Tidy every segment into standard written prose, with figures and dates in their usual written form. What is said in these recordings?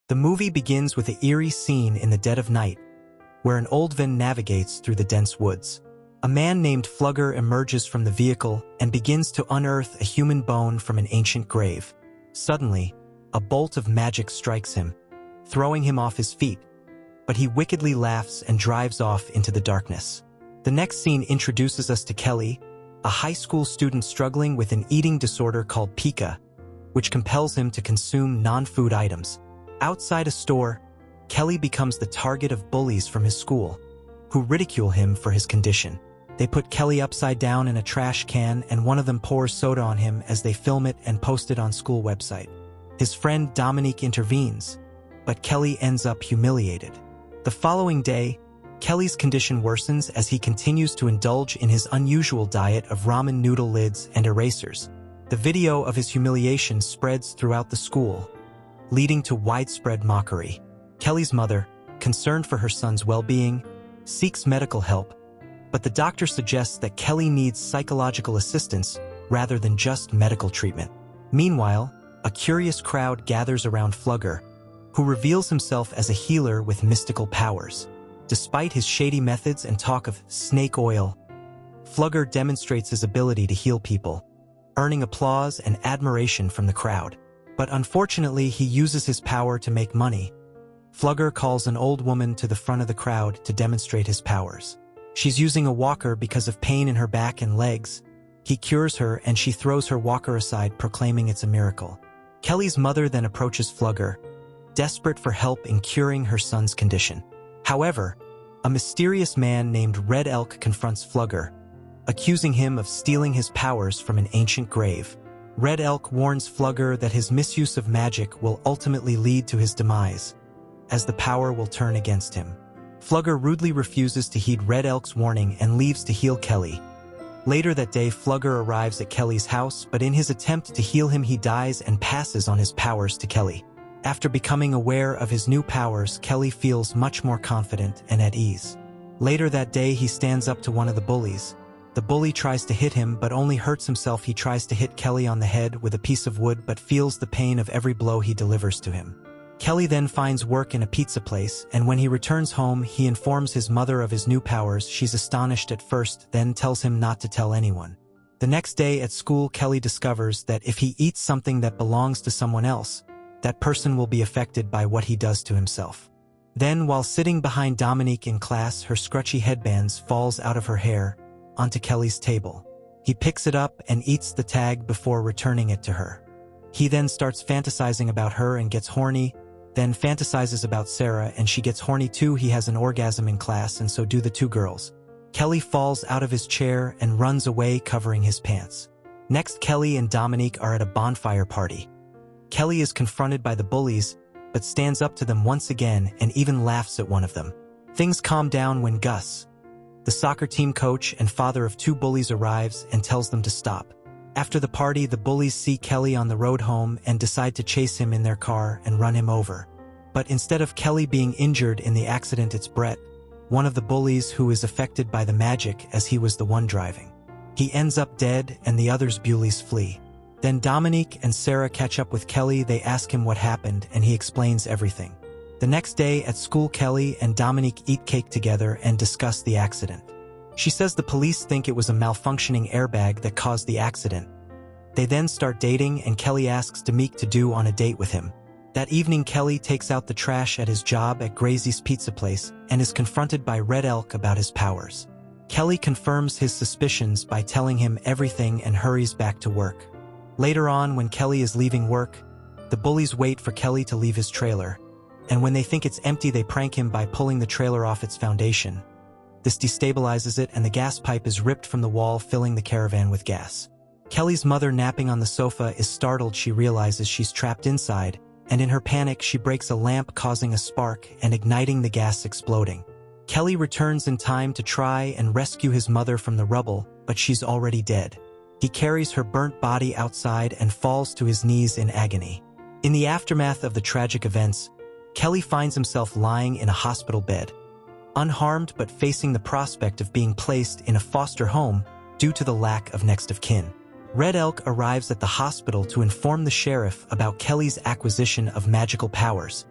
The movie begins with an eerie scene in the dead of night, where an old van navigates through the dense woods. A man named Flugger emerges from the vehicle and begins to unearth a human bone from an ancient grave. Suddenly, a bolt of magic strikes him, throwing him off his feet, but he wickedly laughs and drives off into the darkness. The next scene introduces us to Kelly, a high school student struggling with an eating disorder called pica, which compels him to consume non-food items. Outside a store, Kelly becomes the target of bullies from his school, who ridicule him for his condition. They put Kelly upside down in a trash can, and one of them pours soda on him as they film it and post it on school website. His friend Dominique intervenes, but Kelly ends up humiliated. The following day, Kelly's condition worsens as he continues to indulge in his unusual diet of ramen noodle lids and erasers. The video of his humiliation spreads throughout the school, leading to widespread mockery. Kelly's mother, concerned for her son's well-being, seeks medical help, but the doctor suggests that Kelly needs psychological assistance rather than just medical treatment. Meanwhile, a curious crowd gathers around Flugger, who reveals himself as a healer with mystical powers. Despite his shady methods and talk of snake oil, Flugger demonstrates his ability to heal people, earning applause and admiration from the crowd. But unfortunately, he uses his power to make money. Flugger calls an old woman to the front of the crowd to demonstrate his powers. She's using a walker because of pain in her back and legs. He cures her and she throws her walker aside, proclaiming it's a miracle. Kelly's mother then approaches Flugger, desperate for help in curing her son's condition. However, a mysterious man named Red Elk confronts Flugger, accusing him of stealing his powers from an ancient grave. Red Elk warns Flugger that his misuse of magic will ultimately lead to his demise, as the power will turn against him. Flugger rudely refuses to heed Red Elk's warning and leaves to heal Kelly. Later that day, Flugger arrives at Kelly's house, but in his attempt to heal him, he dies and passes on his powers to Kelly. After becoming aware of his new powers, Kelly feels much more confident and at ease. Later that day, he stands up to one of the bullies. The bully tries to hit him, but only hurts himself. He tries to hit Kelly on the head with a piece of wood, but feels the pain of every blow he delivers to him. Kelly then finds work in a pizza place, and when he returns home, he informs his mother of his new powers. She's astonished at first, then tells him not to tell anyone. The next day at school, Kelly discovers that if he eats something that belongs to someone else, that person will be affected by what he does to himself. Then, while sitting behind Dominique in class, her scrunchie headbands falls out of her hair onto Kelly's table. He picks it up and eats the tag before returning it to her. He then starts fantasizing about her and gets horny, then fantasizes about Sarah and she gets horny too. He has an orgasm in class, and so do the two girls. Kelly falls out of his chair and runs away, covering his pants. Next, Kelly and Dominique are at a bonfire party. Kelly is confronted by the bullies, but stands up to them once again and even laughs at one of them. Things calm down when Gus, the soccer team coach and father of two bullies, arrives and tells them to stop. After the party, the bullies see Kelly on the road home and decide to chase him in their car and run him over. But instead of Kelly being injured in the accident, it's Brett, one of the bullies who is affected by the magic, as he was the one driving. He ends up dead and the others bullies flee. Then Dominique and Sarah catch up with Kelly. They ask him what happened and he explains everything. The next day at school, Kelly and Dominique eat cake together and discuss the accident. She says the police think it was a malfunctioning airbag that caused the accident. They then start dating and Kelly asks Dominique to do on a date with him. That evening, Kelly takes out the trash at his job at Gracie's pizza place and is confronted by Red Elk about his powers. Kelly confirms his suspicions by telling him everything and hurries back to work. Later on, when Kelly is leaving work, the bullies wait for Kelly to leave his trailer, and when they think it's empty, they prank him by pulling the trailer off its foundation. This destabilizes it and the gas pipe is ripped from the wall, filling the caravan with gas. Kelly's mother, napping on the sofa, is startled. She realizes she's trapped inside, and in her panic, she breaks a lamp, causing a spark and igniting the gas, exploding. Kelly returns in time to try and rescue his mother from the rubble, but she's already dead. He carries her burnt body outside and falls to his knees in agony. In the aftermath of the tragic events, Kelly finds himself lying in a hospital bed, unharmed but facing the prospect of being placed in a foster home due to the lack of next of kin. Red Elk arrives at the hospital to inform the sheriff about Kelly's acquisition of magical powers.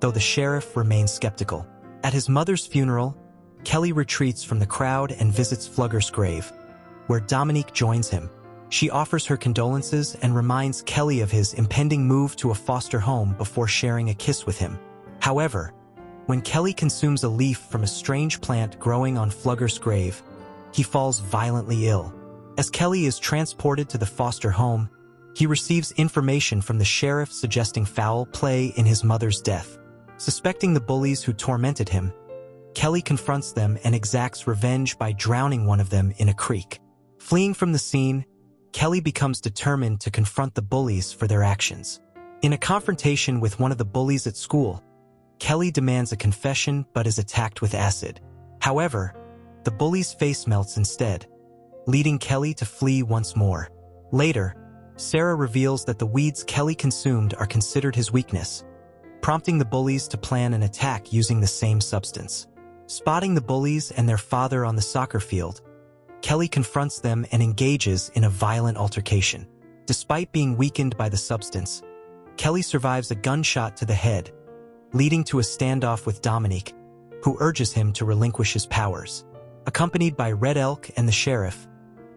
though the sheriff remains skeptical. At his mother's funeral, Kelly retreats from the crowd and visits Flugger's grave, where Dominique joins him. She offers her condolences and reminds Kelly of his impending move to a foster home before sharing a kiss with him. However, when Kelly consumes a leaf from a strange plant growing on Flugger's grave, he falls violently ill. As Kelly is transported to the foster home, he receives information from the sheriff suggesting foul play in his mother's death. Suspecting the bullies who tormented him, Kelly confronts them and exacts revenge by drowning one of them in a creek. Fleeing from the scene, Kelly becomes determined to confront the bullies for their actions. In a confrontation with one of the bullies at school, Kelly demands a confession but is attacked with acid. However, the bully's face melts instead, leading Kelly to flee once more. Later, Sarah reveals that the weeds Kelly consumed are considered his weakness, prompting the bullies to plan an attack using the same substance. Spotting the bullies and their father on the soccer field, Kelly confronts them and engages in a violent altercation. Despite being weakened by the substance, Kelly survives a gunshot to the head, leading to a standoff with Dominique, who urges him to relinquish his powers. Accompanied by Red Elk and the sheriff,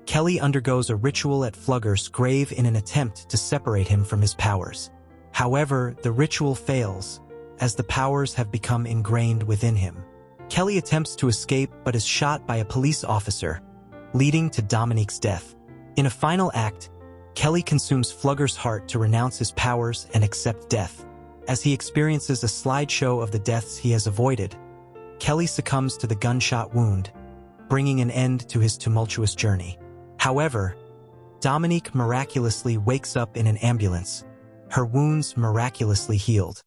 Kelly undergoes a ritual at Flugger's grave in an attempt to separate him from his powers. However, the ritual fails, as the powers have become ingrained within him. Kelly attempts to escape but is shot by a police officer, leading to Dominique's death. In a final act, Kelly consumes Flugger's heart to renounce his powers and accept death. As he experiences a slideshow of the deaths he has avoided, Kelly succumbs to the gunshot wound, bringing an end to his tumultuous journey. However, Dominique miraculously wakes up in an ambulance, her wounds miraculously healed.